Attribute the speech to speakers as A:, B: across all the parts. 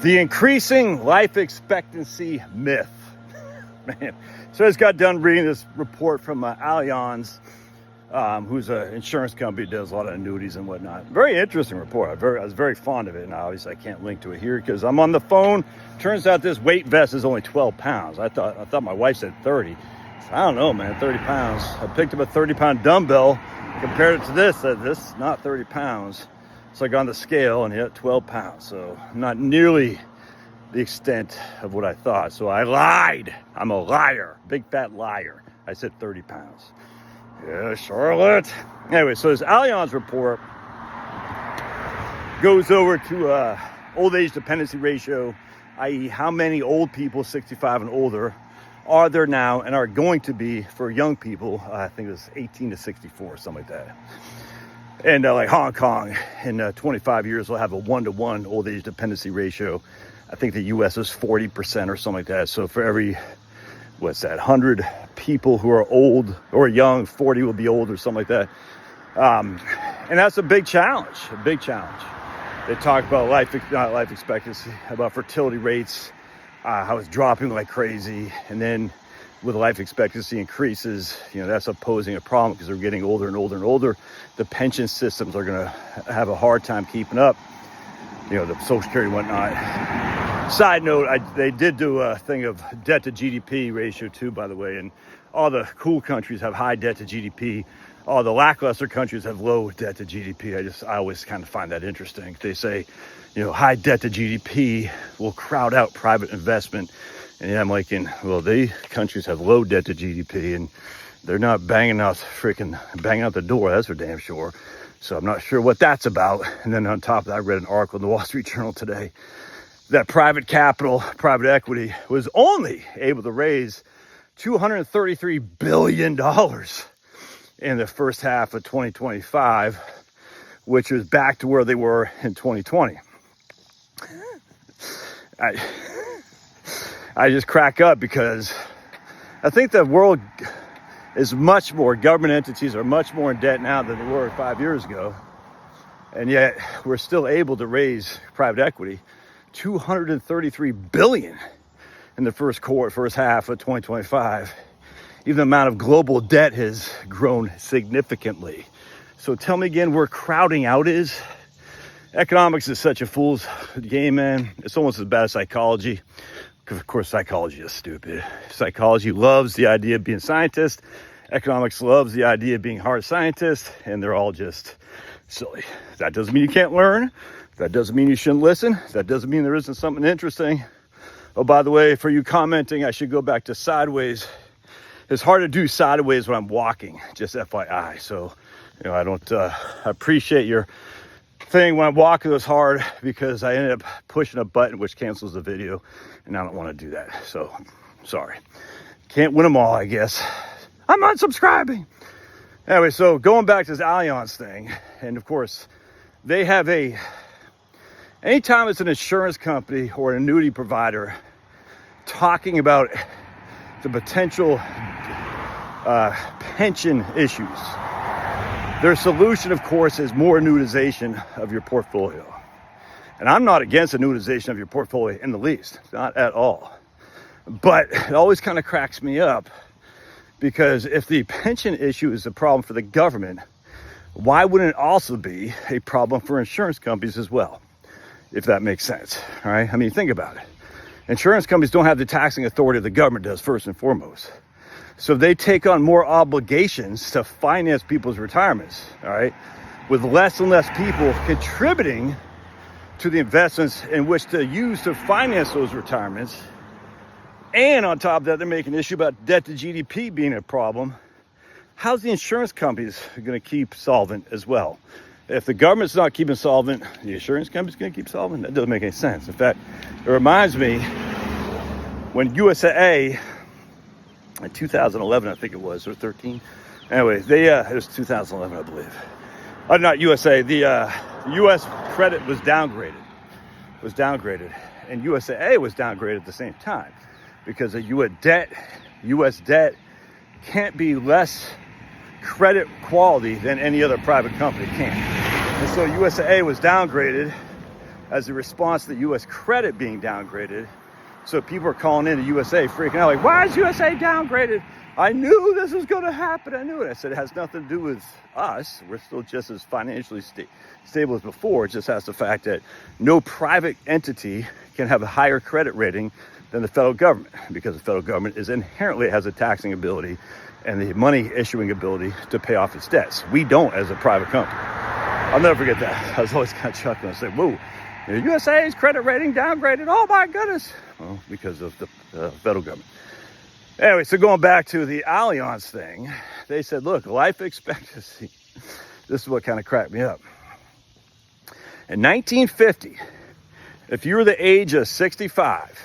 A: The increasing life expectancy myth. Man, so I just got done reading this report from Allianz, who's an insurance company, does a lot of annuities and whatnot. Very interesting report. I was very fond of it, and obviously I can't link to it here because I'm on the phone. Turns out this weight vest is only 12 pounds. I thought my wife said 30. So I don't know, man, 30 pounds. I picked up a 30-pound dumbbell, compared it to this, said this is not 30 pounds. So I got on the scale and hit 12 pounds. So not nearly the extent of what I thought. So I lied. I'm a liar. Big fat liar. I said 30 pounds. Yeah, Charlotte. Anyway, so this Allianz report goes over to old age dependency ratio, i.e. how many old people 65 and older are there now and are going to be for young people. I think it was 18 to 64, something like that. And like Hong Kong in 25 years will have a 1-to-1 old age dependency ratio. I think the U.S. is 40% or something like that. So for every, 100 people who are old or young, 40 will be old or something like that. And that's a big challenge, They talk about not life expectancy, about fertility rates, how it's dropping like crazy. And then with life expectancy increases, that's posing a problem because they're getting older and older and older. The pension systems are going to have a hard time keeping up, the Social Security and whatnot. Side note, they did do a thing of debt to GDP ratio too, by the way, and all the cool countries have high debt to GDP. All the lackluster countries have low debt to GDP. I always kind of find that interesting. They say, high debt to GDP will crowd out private investment. And I'm like, the countries have low debt to GDP and they're not banging out the door. That's for damn sure. So I'm not sure what that's about. And then on top of that, I read an article in the Wall Street Journal today that private capital, private equity was only able to raise $233 billion in the first half of 2025, which was back to where they were in 2020. I just crack up because I think the world is much more, government entities are much more in debt now than they were 5 years ago. And yet we're still able to raise private equity $233 billion in the first half of 2025. Even the amount of global debt has grown significantly. So tell me again where crowding out is. Economics is such a fool's game, man. It's almost as bad as psychology. Because, of course, psychology is stupid. Psychology loves the idea of being a scientist. Economics loves the idea of being hard scientists. And they're all just silly. That doesn't mean you can't learn. That doesn't mean you shouldn't listen. That doesn't mean there isn't something interesting. Oh, by the way, for you commenting, I should go back to sideways. It's hard to do sideways when I'm walking, just FYI. So, I don't appreciate your thing when I'm walking. It was hard because I ended up pushing a button which cancels the video, and I don't want to do that. So, sorry. Can't win them all, I guess. I'm unsubscribing. Anyway, so going back to this Allianz thing, and of course, they have anytime it's an insurance company or an annuity provider talking about the potential pension issues, their solution, of course, is more annuitization of your portfolio. And I'm not against annuitization of your portfolio in the least, not at all. But it always kind of cracks me up because if the pension issue is a problem for the government, why wouldn't it also be a problem for insurance companies as well? If that makes sense, all right? I mean, think about it. Insurance companies don't have the taxing authority the government does, first and foremost. So they take on more obligations to finance people's retirements, all right? With less and less people contributing to the investments in which to use to finance those retirements. And on top of that, they're making an issue about debt to GDP being a problem. How's the insurance companies going to keep solvent as well? If the government's not keeping solvent, the insurance company's going to keep solvent? That doesn't make any sense. In fact, it reminds me when USA, in 2011, I think it was, or 13. Anyway, it was 2011, I believe. Not USA, the U.S. credit was downgraded. And USAA was downgraded at the same time because the U.S. debt can't be less credit quality than any other private company can. And so USAA was downgraded as a response to the U.S. credit being downgraded. So people are calling into USA freaking out like, why is USA downgraded? I knew this was going to happen. I knew it. I said, it has nothing to do with us. We're still just as financially stable as before. It just has the fact that no private entity can have a higher credit rating than the federal government, because the federal government inherently has a taxing ability and the money issuing ability to pay off its debts. We don't as a private company. I'll never forget that. I was always kind of chuckling. I said, whoa, USA's credit rating downgraded. Oh my goodness. Well, because of the federal government. Anyway, so going back to the Allianz thing, they said, look, life expectancy. This is what kind of cracked me up. In 1950, if you were the age of 65,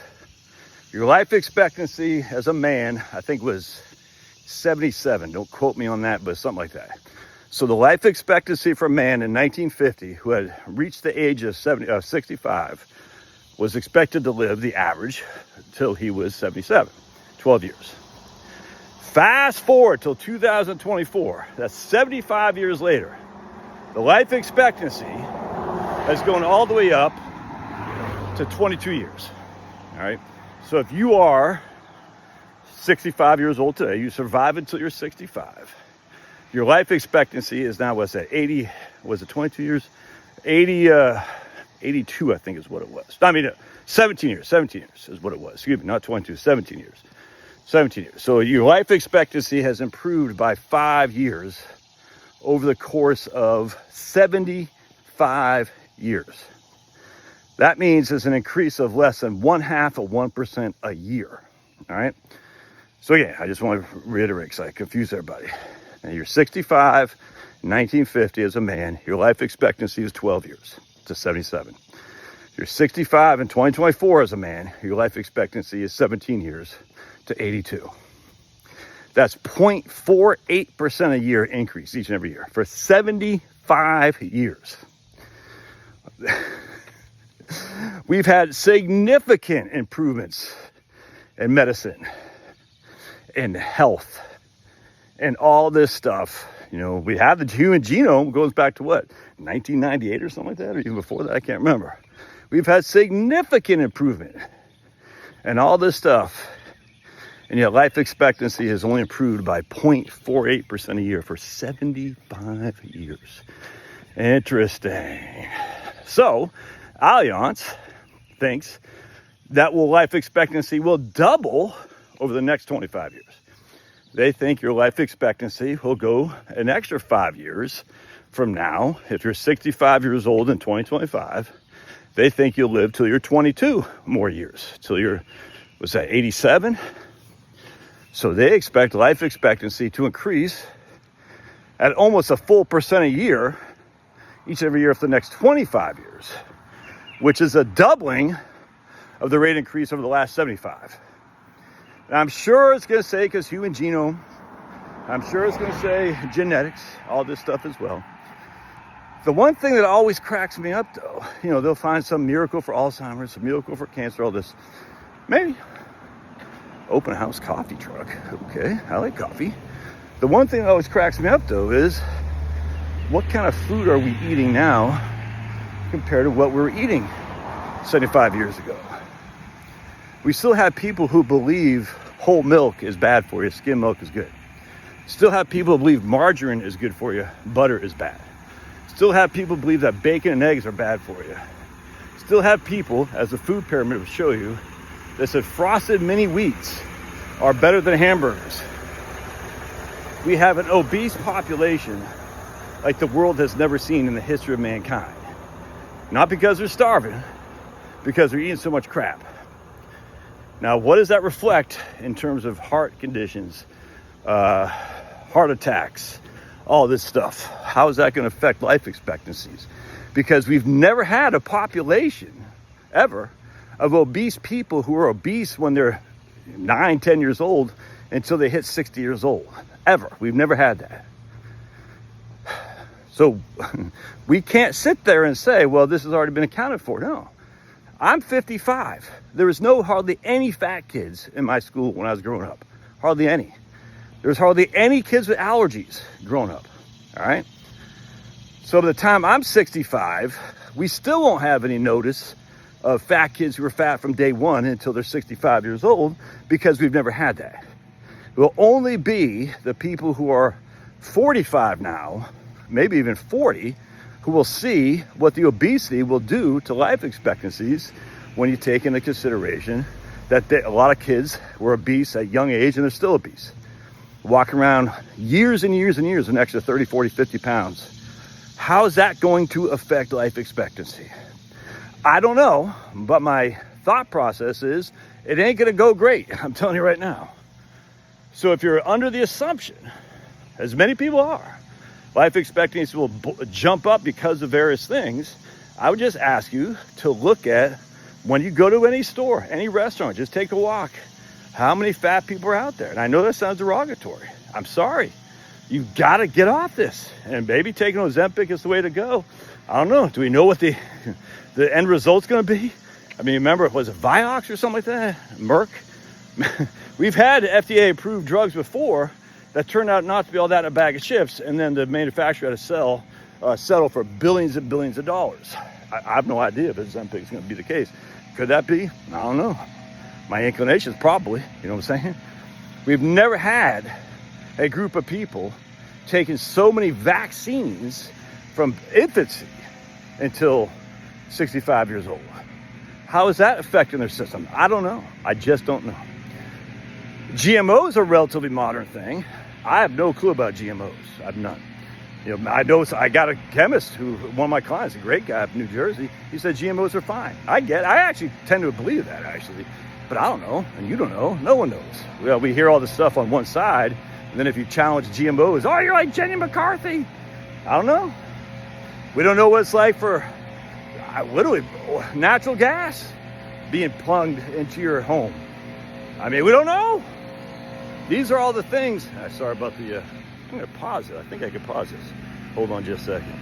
A: your life expectancy as a man, I think, was 77. Don't quote me on that, but something like that. So the life expectancy for a man in 1950 who had reached the age of 65 was expected to live, the average, until he was 77, 12 years. Fast forward till 2024, that's 75 years later. The life expectancy has gone all the way up to 22 years, all right? So if you are 65 years old today, you survive until you're 65. Your life expectancy is now, what's that, 80, was it 22 years? 82, I think is what it was. I mean, 17 years is what it was. Excuse me, not 22, 17 years. 17 years. So your life expectancy has improved by 5 years over the course of 75 years. That means it's an increase of less than 0.5% a year. All right. So again, I just want to reiterate because I confuse everybody. Now you're 65, 1950 as a man, your life expectancy is 12 years to 77. You're 65 in 2024 as a man, your life expectancy is 17 years to 82. That's 0.48% a year increase each and every year for 75 years. We've had significant improvements in medicine, in health, and all this stuff. You know, we have the human genome, goes back to what, 1998 or something like that, or even before that, I can't remember. We've had significant improvement and all this stuff. And yet life expectancy has only improved by 0.48% a year for 75 years. Interesting. So Allianz thinks that life expectancy will double over the next 25 years. They think your life expectancy will go an extra 5 years from now. If you're 65 years old in 2025, they think you'll live till you're 22 more years, till you're, what's that, 87? So they expect life expectancy to increase at almost a full percent a year, each every year for the next 25 years, which is a doubling of the rate increase over the last 75. And I'm sure it's going to say, because human genome, I'm sure it's going to say genetics, all this stuff as well. The one thing that always cracks me up, though, you know, they'll find some miracle for Alzheimer's, a miracle for cancer, all this. Maybe. Open house coffee truck. Okay, I like coffee. The one thing that always cracks me up, though, is what kind of food are we eating now compared to what we were eating 75 years ago? We still have people who believe whole milk is bad for you, skim milk is good. Still have people who believe margarine is good for you, butter is bad. Still have people believe that bacon and eggs are bad for you. Still have people, as the food pyramid will show you, that said frosted mini wheats are better than hamburgers. We have an obese population like the world has never seen in the history of mankind. Not because they're starving, because they're eating so much crap. Now, what does that reflect in terms of heart conditions, heart attacks, all this stuff? How is that going to affect life expectancies? Because we've never had a population, ever, of obese people who are obese when they're 9, 10 years old until they hit 60 years old. Ever. We've never had that. So we can't sit there and say, well, this has already been accounted for. No. I'm 55. There was hardly any fat kids in my school when I was growing up. Hardly any. There was hardly any kids with allergies growing up. All right? So by the time I'm 65, We still won't have any notice of fat kids who are fat from day one until they're 65 years old, because we've never had that. It will only be the people who are 45 now, maybe even 40, who will see what the obesity will do to life expectancies when you take into consideration that a lot of kids were obese at a young age and they're still obese. Walking around years and years and years, an extra 30, 40, 50 pounds. How is that going to affect life expectancy? I don't know, but my thought process is it ain't gonna go great. I'm telling you right now. So if you're under the assumption, as many people are, life expectancy will jump up because of various things, I would just ask you to look at, when you go to any store, any restaurant, just take a walk. How many fat people are out there? And I know that sounds derogatory. I'm sorry. You've got to get off this. And maybe taking Ozempic is the way to go. I don't know. Do we know what the end result's going to be? I mean, remember, was it Vioxx or something like that? Merck? We've had FDA-approved drugs before that turned out not to be all that in a bag of chips, and then the manufacturer had to settle for billions and billions of dollars. I have no idea if Ozempic is going to be the case. Could that be? I don't know. My inclination is probably, you know what I'm saying? We've never had a group of people taking so many vaccines from infancy until 65 years old. How is that affecting their system? I don't know. I just don't know. GMOs are a relatively modern thing. I have no clue about GMOs. I have none. You know, I got a chemist who, one of my clients, a great guy from New Jersey, he said GMOs are fine. I actually tend to believe that, actually. But I don't know, and you don't know. No one knows. Well, we hear all this stuff on one side, and then if you challenge GMOs, oh, you're like Jenny McCarthy. I don't know. We don't know what it's like for, literally, natural gas being plugged into your home. I mean, we don't know. These are all the things. Sorry about the, I'm going to pause it. I think I can pause this. Hold on just a second.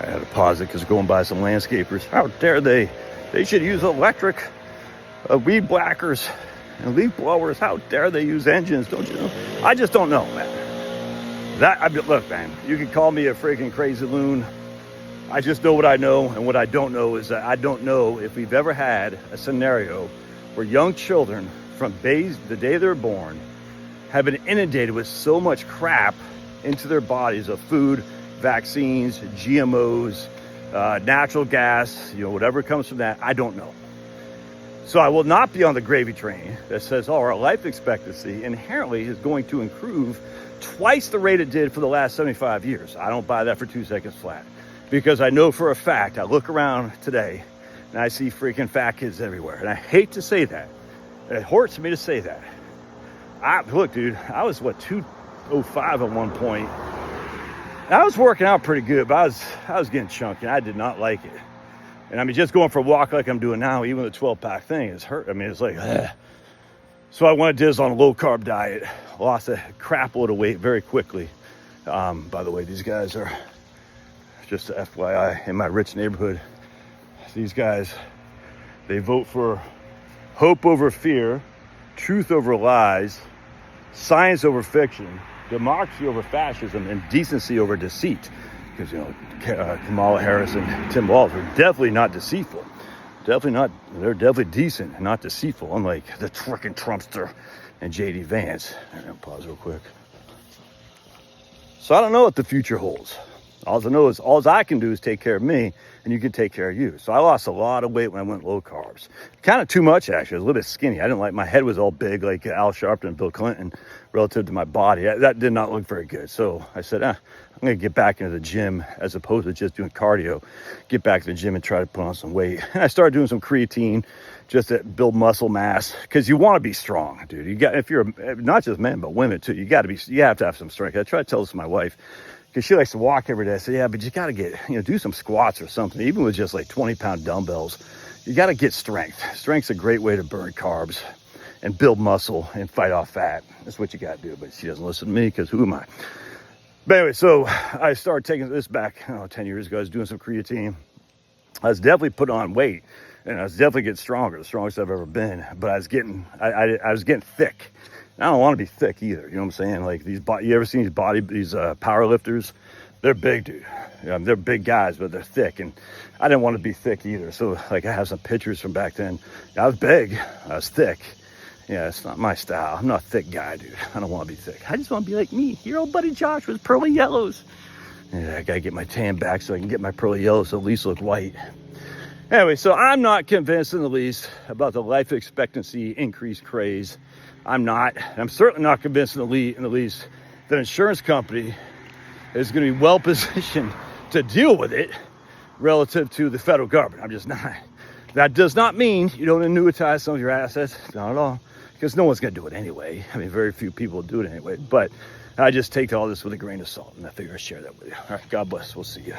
A: I had to pause it because going by some landscapers. How dare they? They should use electric weed whackers and leaf blowers. How dare they use engines? Don't you know? I just don't know, man. Look, man, you can call me a freaking crazy loon. I just know what I know, and what I don't know is that I don't know if we've ever had a scenario where young children from the day they're born have been inundated with so much crap into their bodies of food, vaccines, GMOs, natural gas, whatever comes from that. I don't know. So I will not be on the gravy train that says, oh, our life expectancy inherently is going to improve twice the rate it did for the last 75 years. I don't buy that for 2 seconds flat, because I know for a fact, I look around today and I see freaking fat kids everywhere. And I hate to say that. It hurts me to say that. Look, dude, I was 205 at one point. I was working out pretty good, but I was getting chunky. I did not like it. And I mean, just going for a walk like I'm doing now, even the 12-pack thing is hurt. I mean, it's like, So I went on a low-carb diet, lost a crap load of weight very quickly. By the way, these guys are, just a FYI, in my rich neighborhood, these guys, they vote for hope over fear, truth over lies, science over fiction, democracy over fascism, and decency over deceit. Because, Kamala Harris and Tim Walz are definitely not deceitful. They're definitely decent and not deceitful, unlike the frickin' Trumpster and J.D. Vance. I'm going to pause real quick. So I don't know what the future holds. All I know is all I can do is take care of me, and you can take care of you. So I lost a lot of weight when I went low carbs. Kind of too much, actually. I was a little bit skinny. I didn't like, my head was all big like Al Sharpton and Bill Clinton relative to my body. That did not look very good. So I said, I'm going to get back into the gym as opposed to just doing cardio. Get back to the gym and try to put on some weight. And I started doing some creatine just to build muscle mass, because you want to be strong, dude. If you're not just men, but women too, you have to have some strength. I try to tell this to my wife, because she likes to walk every day. I say, yeah, but you got to do some squats or something, even with just like 20-pound dumbbells. You got to get strength. Strength's a great way to burn carbs and build muscle and fight off fat. That's what you got to do. But she doesn't listen to me, because who am I? But anyway, so I started taking this back 10 years ago. I was doing some creatine. I was definitely putting on weight, and I was definitely getting stronger, the strongest I've ever been. But I was getting thick. I don't want to be thick either. You know what I'm saying? Like you ever seen these power lifters? they're big, dude. They're big guys, but they're thick, and I didn't want to be thick either. So like I have some pictures from back then. I was big, I was thick. Yeah, it's not my style. I'm not a thick guy, dude. I don't want to be thick. I just want to be like me, your old buddy Josh with pearly yellows. Yeah, I gotta get my tan back so I can get my pearly yellows so at least look white. Anyway, so I'm not convinced in the least about the life expectancy increase craze. I'm not. I'm certainly not convinced in the least that an insurance company is going to be well positioned to deal with it relative to the federal government. I'm just not. That does not mean you don't annuitize some of your assets. Not at all. Because no one's going to do it anyway. I mean, very few people do it anyway. But I just take all this with a grain of salt, and I figure I'd share that with you. All right, God bless. We'll see you.